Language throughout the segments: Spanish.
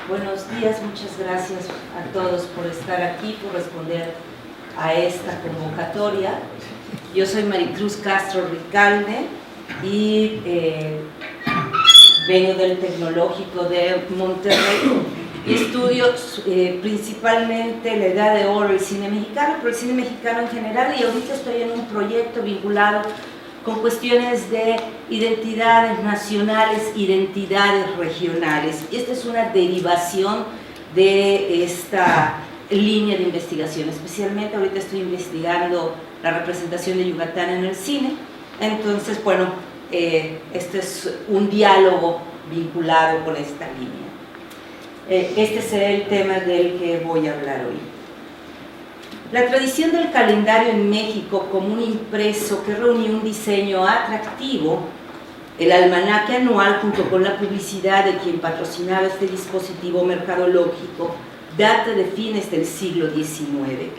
Buenos días, muchas gracias a todos por estar aquí, por responder a esta convocatoria. Yo soy Maricruz Castro Ricalde y vengo del Tecnológico de Monterrey y estudio principalmente la edad de oro, el cine mexicano, pero el cine mexicano en general, y ahorita estoy en un proyecto vinculado con cuestiones de identidades nacionales, identidades regionales. Y esta es una derivación de esta línea de investigación. Especialmente ahorita estoy investigando la representación de Yucatán en el cine. Entonces, bueno, este es un diálogo vinculado con esta línea. Este será el tema del que voy a hablar hoy. La tradición del calendario en México como un impreso que reunió un diseño atractivo, el almanaque anual junto con la publicidad de quien patrocinaba este dispositivo mercadológico, data de fines del siglo XIX.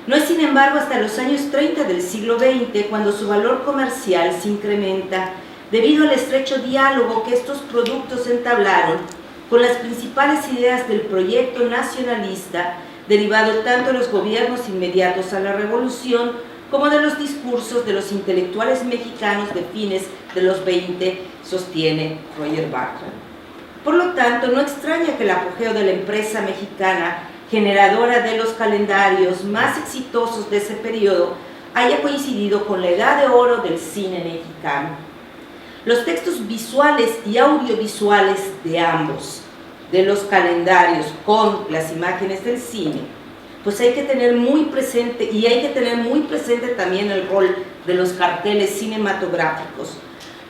No es, sin embargo, hasta los años 30 del siglo XX cuando su valor comercial se incrementa debido al estrecho diálogo que estos productos entablaron con las principales ideas del proyecto nacionalista derivado tanto de los gobiernos inmediatos a la revolución como de los discursos de los intelectuales mexicanos de fines de los 20, sostiene Roger Bartra. Por lo tanto, no extraña que el apogeo de la empresa mexicana, generadora de los calendarios más exitosos de ese periodo, haya coincidido con la edad de oro del cine mexicano. Los textos visuales y audiovisuales de ambos, de los calendarios con las imágenes del cine, pues hay que tener muy presente, y hay que tener muy presente también el rol de los carteles cinematográficos.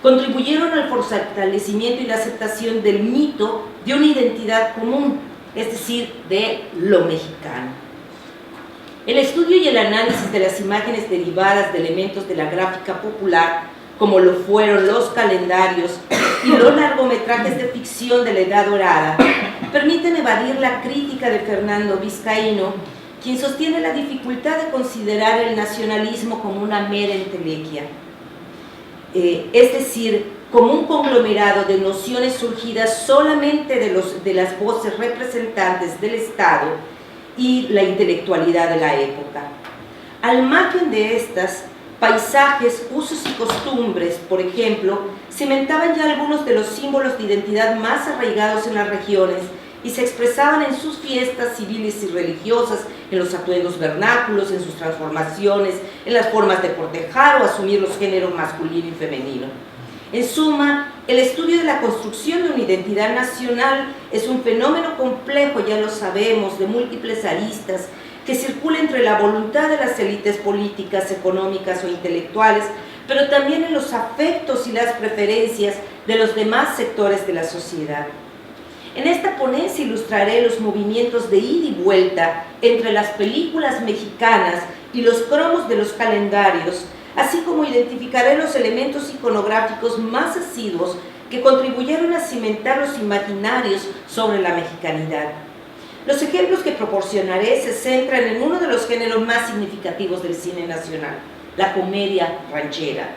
Contribuyeron al fortalecimiento y la aceptación del mito de una identidad común, es decir, de lo mexicano. El estudio y el análisis de las imágenes derivadas de elementos de la gráfica popular, como lo fueron los calendarios y los largometrajes de ficción de la Edad Dorada, permiten evadir la crítica de Fernando Vizcaíno, quien sostiene la dificultad de considerar el nacionalismo como una mera entelequia, es decir, como un conglomerado de nociones surgidas solamente de las voces representantes del Estado y la intelectualidad de la época. Al margen de estas, paisajes, usos y costumbres, por ejemplo, cimentaban ya algunos de los símbolos de identidad más arraigados en las regiones y se expresaban en sus fiestas civiles y religiosas, en los atuendos vernáculos, en sus transformaciones, en las formas de cortejar o asumir los géneros masculino y femenino. En suma, el estudio de la construcción de una identidad nacional es un fenómeno complejo, ya lo sabemos, de múltiples aristas, que circula entre la voluntad de las élites políticas, económicas o intelectuales, pero también en los afectos y las preferencias de los demás sectores de la sociedad. En esta ponencia ilustraré los movimientos de ida y vuelta entre las películas mexicanas y los cromos de los calendarios, así como identificaré los elementos iconográficos más asiduos que contribuyeron a cimentar los imaginarios sobre la mexicanidad. Los ejemplos que proporcionaré se centran en uno de los géneros más significativos del cine nacional, la comedia ranchera,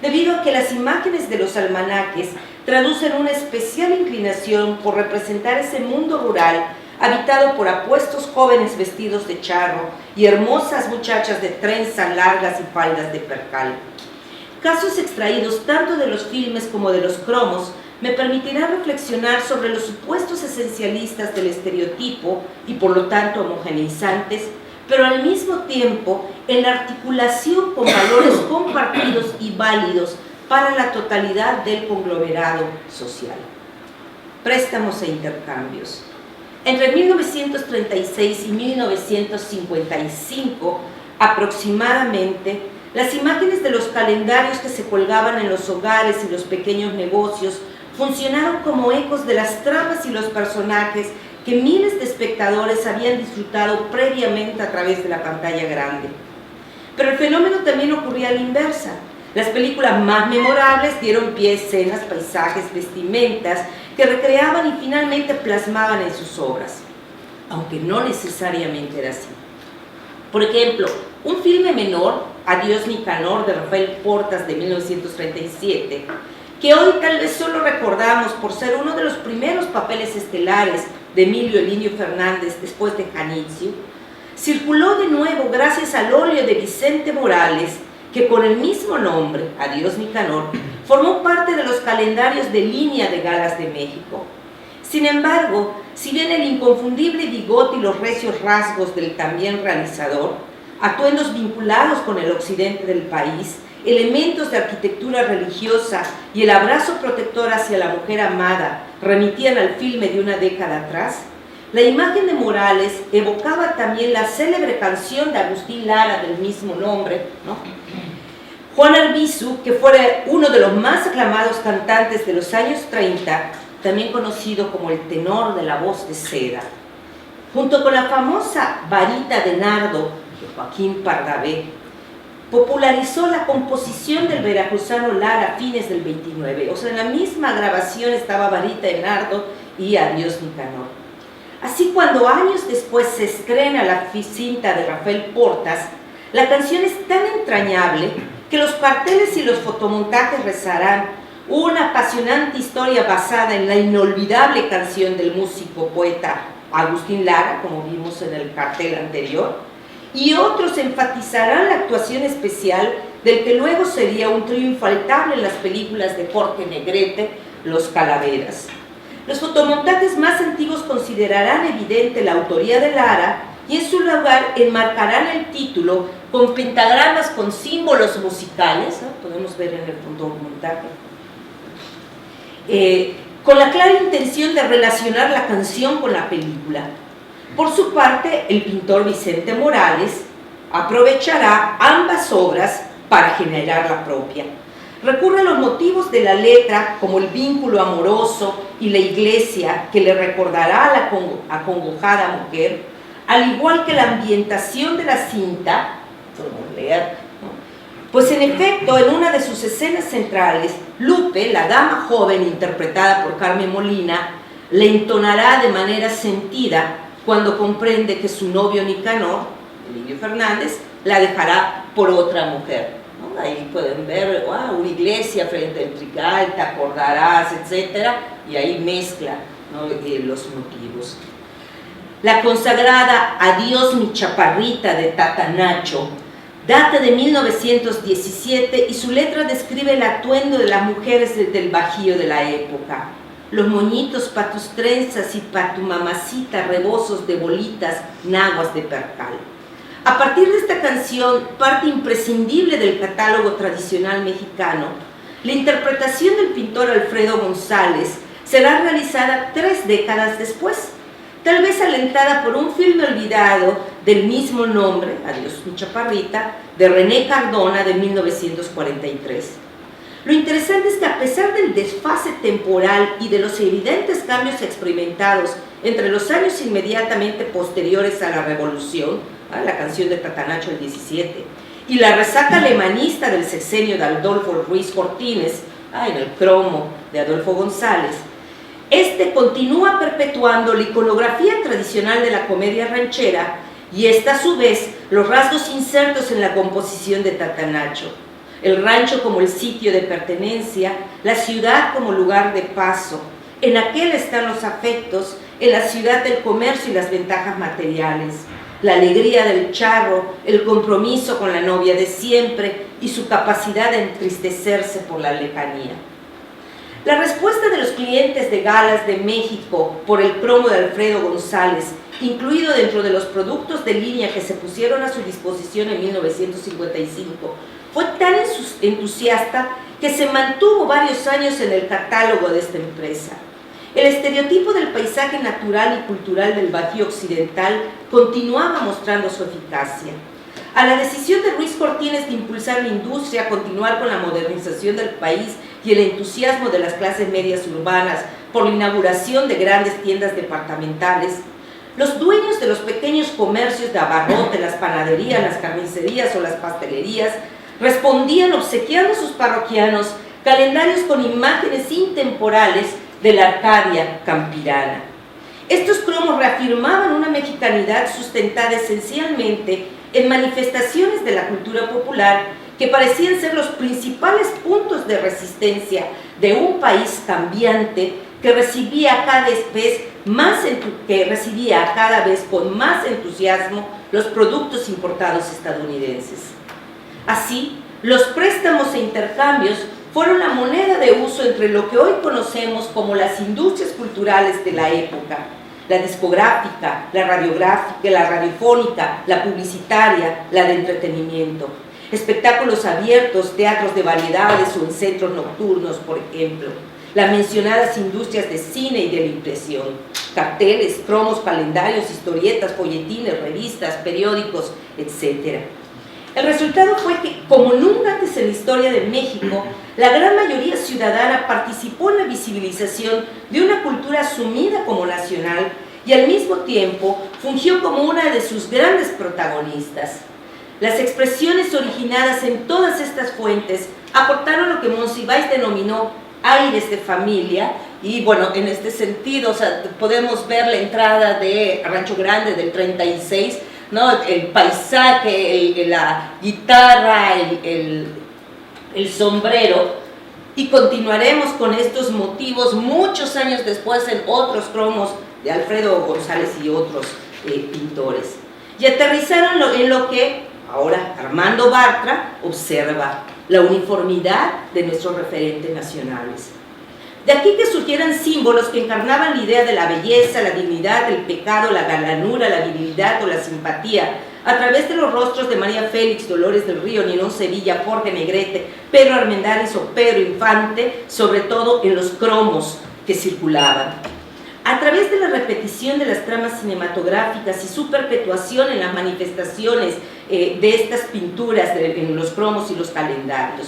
debido a que las imágenes de los almanaques traducen una especial inclinación por representar ese mundo rural habitado por apuestos jóvenes vestidos de charro y hermosas muchachas de trenzas largas y faldas de percal. Casos extraídos tanto de los filmes como de los cromos me permitirá reflexionar sobre los supuestos esencialistas del estereotipo y por lo tanto homogeneizantes, pero al mismo tiempo en la articulación con valores compartidos y válidos para la totalidad del conglomerado social. Préstamos e intercambios. Entre 1936 y 1955, aproximadamente, las imágenes de los calendarios que se colgaban en los hogares y los pequeños negocios funcionaron como ecos de las tramas y los personajes que miles de espectadores habían disfrutado previamente a través de la pantalla grande. Pero el fenómeno también ocurría a la inversa. Las películas más memorables dieron pie a escenas, paisajes, vestimentas que recreaban y finalmente plasmaban en sus obras, aunque no necesariamente era así. Por ejemplo, un filme menor, Adiós Nicanor, de Rafael Portas, de 1937, que hoy tal vez solo recordamos por ser uno de los primeros papeles estelares de Emilio Elinio Fernández después de Janitzio, circuló de nuevo gracias al óleo de Vicente Morales, que con el mismo nombre, Adiós Nicanor, formó parte de los calendarios de línea de galas de México. Sin embargo, si bien el inconfundible bigote y los recios rasgos del también realizador, atuendos vinculados con el occidente del país, elementos de arquitectura religiosa y el abrazo protector hacia la mujer amada remitían al filme de una década atrás, la imagen de Morales evocaba también la célebre canción de Agustín Lara del mismo nombre, ¿no? Juan Arbizu, que fue uno de los más aclamados cantantes de los años 30, también conocido como el tenor de la voz de seda. Junto con la famosa Varita de Nardo de Joaquín Pardavé, popularizó la composición del veracruzano Lara a fines del 29. O sea, en la misma grabación estaba Varita de Nardo y Adiós Nicanor. Así, cuando años después se estrena la cinta de Rafael Portas, la canción es tan entrañable que los carteles y los fotomontajes rezarán una apasionante historia basada en la inolvidable canción del músico poeta Agustín Lara, como vimos en el cartel anterior, y otros enfatizarán la actuación especial del que luego sería un trío infaltable en las películas de Jorge Negrete, Los Calaveras. Los fotomontajes más antiguos considerarán evidente la autoría de Lara y en su lugar enmarcarán el título con pentagramas con símbolos musicales, ¿no? Podemos ver en el fotomontaje, con la clara intención de relacionar la canción con la película. Por su parte, el pintor Vicente Morales aprovechará ambas obras para generar la propia. Recurre a los motivos de la letra, como el vínculo amoroso y la iglesia que le recordará a la acongojada mujer, al igual que la ambientación de la cinta, podemos leer, ¿no? Pues en efecto, en una de sus escenas centrales, Lupe, la dama joven interpretada por Carmen Molina, le entonará de manera sentida cuando comprende que su novio Nicanor, Elinio Fernández, la dejará por otra mujer, ¿no? Ahí pueden ver una iglesia frente al trigal, te acordarás, etc. Y ahí mezcla, ¿no? Los motivos. La consagrada Adiós mi chaparrita de Tata Nacho data de 1917 y su letra describe el atuendo de las mujeres del Bajío de la época. Los moñitos pa' tus trenzas y pa' tu mamacita, rebosos de bolitas, naguas de percal. A partir de esta canción, parte imprescindible del catálogo tradicional mexicano, la interpretación del pintor Alfredo González será realizada 3 décadas después, tal vez alentada por un filme olvidado del mismo nombre, Adiós mi chaparrita, de René Cardona de 1943. Lo interesante es que a pesar del desfase temporal y de los evidentes cambios experimentados entre los años inmediatamente posteriores a la Revolución, la canción de Tatanacho el 17, y la resaca alemanista del sexenio de Adolfo Ruiz Cortines, en el cromo de Adolfo González, este continúa perpetuando la iconografía tradicional de la comedia ranchera y esta a su vez los rasgos insertos en la composición de Tatanacho. El rancho como el sitio de pertenencia, la ciudad como lugar de paso. En aquel están los afectos, en la ciudad del comercio y las ventajas materiales. La alegría del charro, el compromiso con la novia de siempre y su capacidad de entristecerse por la lejanía. La respuesta de los clientes de Galas de México por el cromo de Alfredo González, incluido dentro de los productos de línea que se pusieron a su disposición en 1955, fue tan entusiasta que se mantuvo varios años en el catálogo de esta empresa. El estereotipo del paisaje natural y cultural del Bajío Occidental continuaba mostrando su eficacia. A la decisión de Ruiz Cortines de impulsar la industria, continuar con la modernización del país y el entusiasmo de las clases medias urbanas por la inauguración de grandes tiendas departamentales, los dueños de los pequeños comercios de abarrote, las panaderías, las carnicerías o las pastelerías, respondían obsequiando a sus parroquianos calendarios con imágenes intemporales de la Arcadia campirana. Estos cromos reafirmaban una mexicanidad sustentada esencialmente en manifestaciones de la cultura popular que parecían ser los principales puntos de resistencia de un país cambiante que recibía cada vez con más entusiasmo los productos importados estadounidenses. Así, los préstamos e intercambios fueron la moneda de uso entre lo que hoy conocemos como las industrias culturales de la época: la discográfica, la radiográfica, la radiofónica, la publicitaria, la de entretenimiento. Espectáculos abiertos, teatros de variedades o en centros nocturnos, por ejemplo. Las mencionadas industrias de cine y de la impresión. Carteles, cromos, calendarios, historietas, folletines, revistas, periódicos, etc. El resultado fue que, como nunca antes en la historia de México, la gran mayoría ciudadana participó en la visibilización de una cultura asumida como nacional y al mismo tiempo fungió como una de sus grandes protagonistas. Las expresiones originadas en todas estas fuentes aportaron lo que Monsiváis denominó aires de familia, y bueno, en este sentido, o sea, podemos ver la entrada de Rancho Grande del 36, ¿no? El paisaje, la guitarra, el sombrero, y continuaremos con estos motivos muchos años después en otros cromos de Alfredo González y otros pintores. Y aterrizaron en lo que ahora Armando Bartra observa: la uniformidad de nuestros referentes nacionales. De aquí que surgieran símbolos que encarnaban la idea de la belleza, la dignidad, el pecado, la galanura, la virilidad o la simpatía, a través de los rostros de María Félix, Dolores del Río, Ninón Sevilla, Jorge Negrete, Pedro Armendáriz o Pedro Infante, sobre todo en los cromos que circulaban. A través de la repetición de las tramas cinematográficas y su perpetuación en las manifestaciones de estas pinturas en los cromos y los calendarios,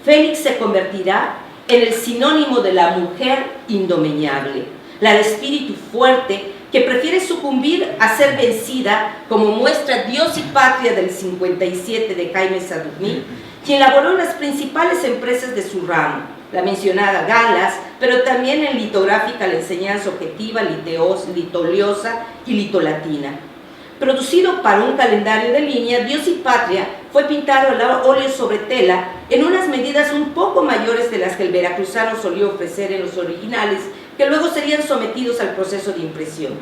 Félix se convertirá en el sinónimo de la mujer indomeñable, la de espíritu fuerte que prefiere sucumbir a ser vencida, como muestra Dios y Patria del 57 de Jaime Sadurní, quien laboró en las principales empresas de su ramo, la mencionada Galas, pero también en litográfica La Enseñanza Objetiva, Litoliosa y Litolatina. Producido para un calendario de línea, Dios y Patria fue pintado al óleo sobre tela en unas medidas un poco mayores de las que el veracruzano solía ofrecer en los originales, que luego serían sometidos al proceso de impresión.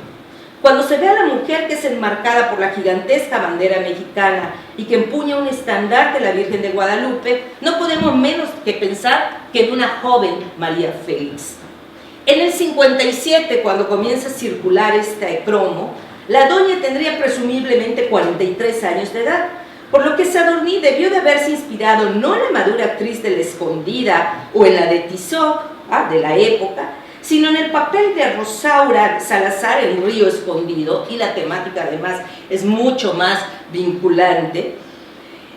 Cuando se ve a la mujer que es enmarcada por la gigantesca bandera mexicana y que empuña un estandarte de la Virgen de Guadalupe, no podemos menos que pensar que en una joven María Félix. En el 57, cuando comienza a circular este cromo, la doña tendría presumiblemente 43 años de edad, por lo que Sadurní debió de haberse inspirado no en la madura actriz de La Escondida o en la de Tissot, de la época, sino en el papel de Rosaura Salazar en Río Escondido, y la temática además es mucho más vinculante,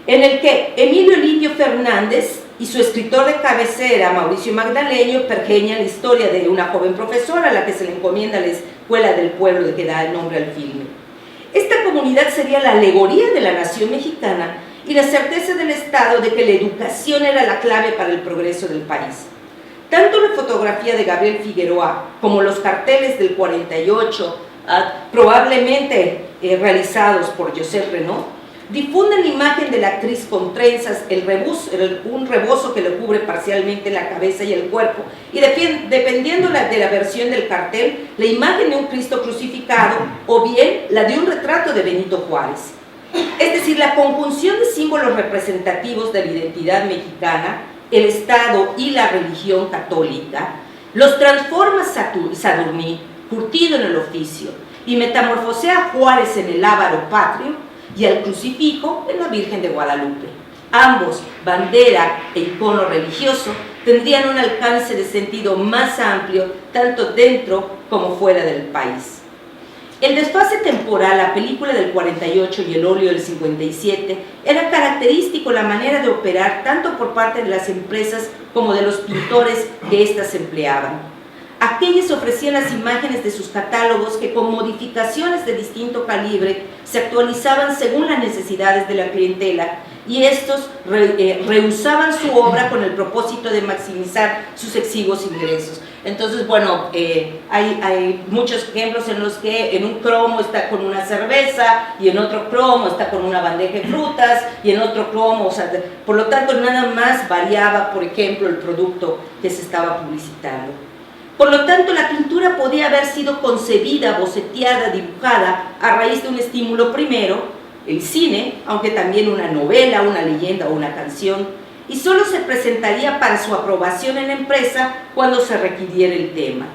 en el que Emilio Livio Fernández y su escritor de cabecera, Mauricio Magdaleño, pergeñan la historia de una joven profesora a la que se le encomienda la escuela del pueblo de que da el nombre al filme. Esta comunidad sería la alegoría de la nación mexicana y la certeza del Estado de que la educación era la clave para el progreso del país. Tanto la fotografía de Gabriel Figueroa como los carteles del 48, probablemente realizados por Josep Renaud, difunden la imagen de la actriz con trenzas, un rebozo que le cubre parcialmente la cabeza y el cuerpo, y dependiendo de la versión del cartel, la imagen de un Cristo crucificado o bien la de un retrato de Benito Juárez. Es decir, la conjunción de símbolos representativos de la identidad mexicana, el Estado y la religión católica, los transforma Sadurní, curtido en el oficio, y metamorfosea a Juárez en el Ávaro patrio y al crucifijo en la Virgen de Guadalupe. Ambos, bandera e icono religioso, tendrían un alcance de sentido más amplio, tanto dentro como fuera del país. El desfase temporal, la película del 48 y el óleo del 57, era característico la manera de operar tanto por parte de las empresas como de los pintores que éstas empleaban. Aquellas ofrecían las imágenes de sus catálogos que con modificaciones de distinto calibre se actualizaban según las necesidades de la clientela, y estos reusaban su obra con el propósito de maximizar sus exiguos ingresos. Entonces, bueno, hay muchos ejemplos en los que en un cromo está con una cerveza y en otro cromo está con una bandeja de frutas y en otro cromo, o sea, por lo tanto nada más variaba, por ejemplo, el producto que se estaba publicitando. Por lo tanto, la pintura podía haber sido concebida, boceteada, dibujada a raíz de un estímulo primero, el cine, aunque también una novela, una leyenda o una canción, y solo se presentaría para su aprobación en la empresa cuando se requiriera el tema.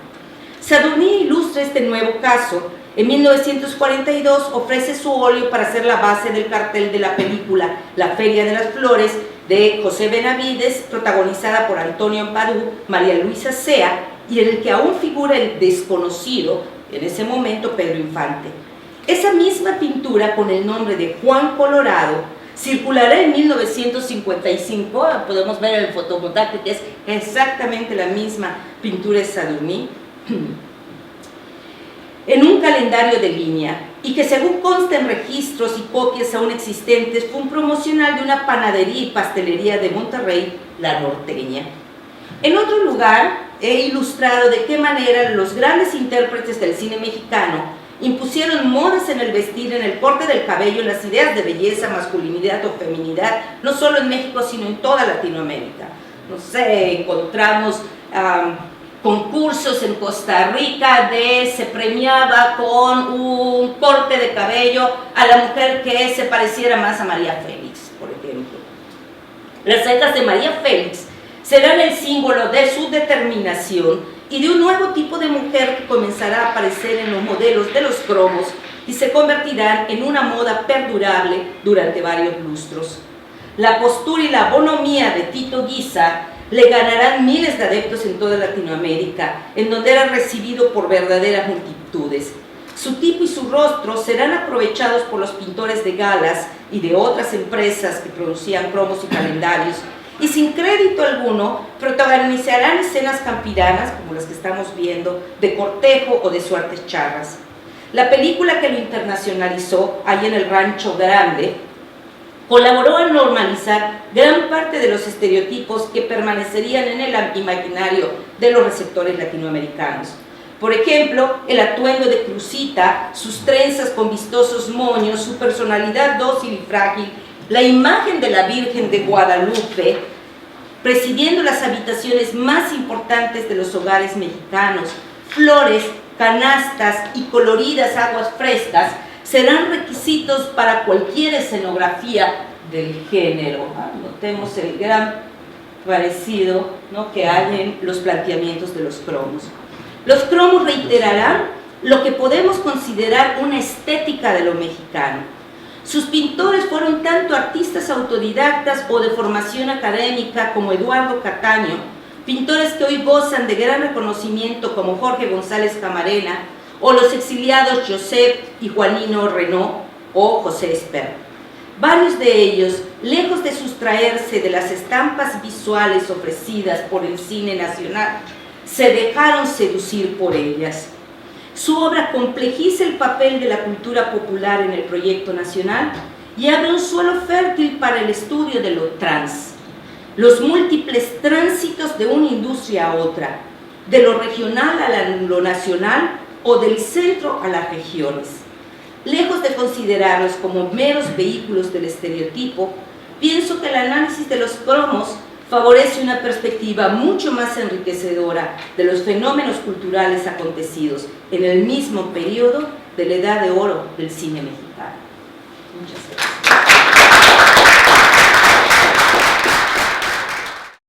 Sadurní ilustra este nuevo caso. En 1942 ofrece su óleo para hacer la base del cartel de la película La Feria de las Flores de José Benavides, protagonizada por Antonio Ampadu, María Luisa Sea, y en el que aún figura el desconocido, en ese momento, Pedro Infante. Esa misma pintura, con el nombre de Juan Colorado, circulará en 1955, podemos ver el fotomontaje que es exactamente la misma pintura de Sadurní, en un calendario de línea, y que según consta en registros y copias aún existentes, fue un promocional de una panadería y pastelería de Monterrey, La Norteña. En otro lugar, he ilustrado de qué manera los grandes intérpretes del cine mexicano impusieron modas en el vestir, en el corte del cabello, en las ideas de belleza, masculinidad o feminidad, no solo en México, sino en toda Latinoamérica. No sé, encontramos concursos en Costa Rica se premiaba con un corte de cabello a la mujer que se pareciera más a María Félix, por ejemplo. Las cejas de María Félix serán el símbolo de su determinación y de un nuevo tipo de mujer que comenzará a aparecer en los modelos de los cromos y se convertirán en una moda perdurable durante varios lustros. La postura y la bonomía de Tito Guisa le ganarán miles de adeptos en toda Latinoamérica, en donde era recibido por verdaderas multitudes. Su tipo y su rostro serán aprovechados por los pintores de galas y de otras empresas que producían cromos y calendarios, y sin crédito alguno protagonizarán escenas campiranas, como las que estamos viendo, de cortejo o de suertes charras. La película que lo internacionalizó, ahí en el Rancho Grande, colaboró a normalizar gran parte de los estereotipos que permanecerían en el imaginario de los receptores latinoamericanos. Por ejemplo, el atuendo de Crucita, sus trenzas con vistosos moños, su personalidad dócil y frágil, la imagen de la Virgen de Guadalupe, presidiendo las habitaciones más importantes de los hogares mexicanos, flores, canastas y coloridas aguas frescas, serán requisitos para cualquier escenografía del género. Notemos el gran parecido, ¿no?, que hay en los planteamientos de los cromos. Los cromos reiterarán lo que podemos considerar una estética de lo mexicano. Sus pintores fueron tanto artistas autodidactas o de formación académica como Eduardo Cataño, pintores que hoy gozan de gran reconocimiento como Jorge González Camarena, o los exiliados Josep y Juanino Renaud o José Esper. Varios de ellos, lejos de sustraerse de las estampas visuales ofrecidas por el cine nacional, se dejaron seducir por ellas. Su obra complejiza el papel de la cultura popular en el proyecto nacional y abre un suelo fértil para el estudio de lo trans, los múltiples tránsitos de una industria a otra, de lo regional a lo nacional o del centro a las regiones. Lejos de considerarlos como meros vehículos del estereotipo, pienso que el análisis de los cromos favorece una perspectiva mucho más enriquecedora de los fenómenos culturales acontecidos en el mismo periodo de la Edad de Oro del cine mexicano. Muchas gracias.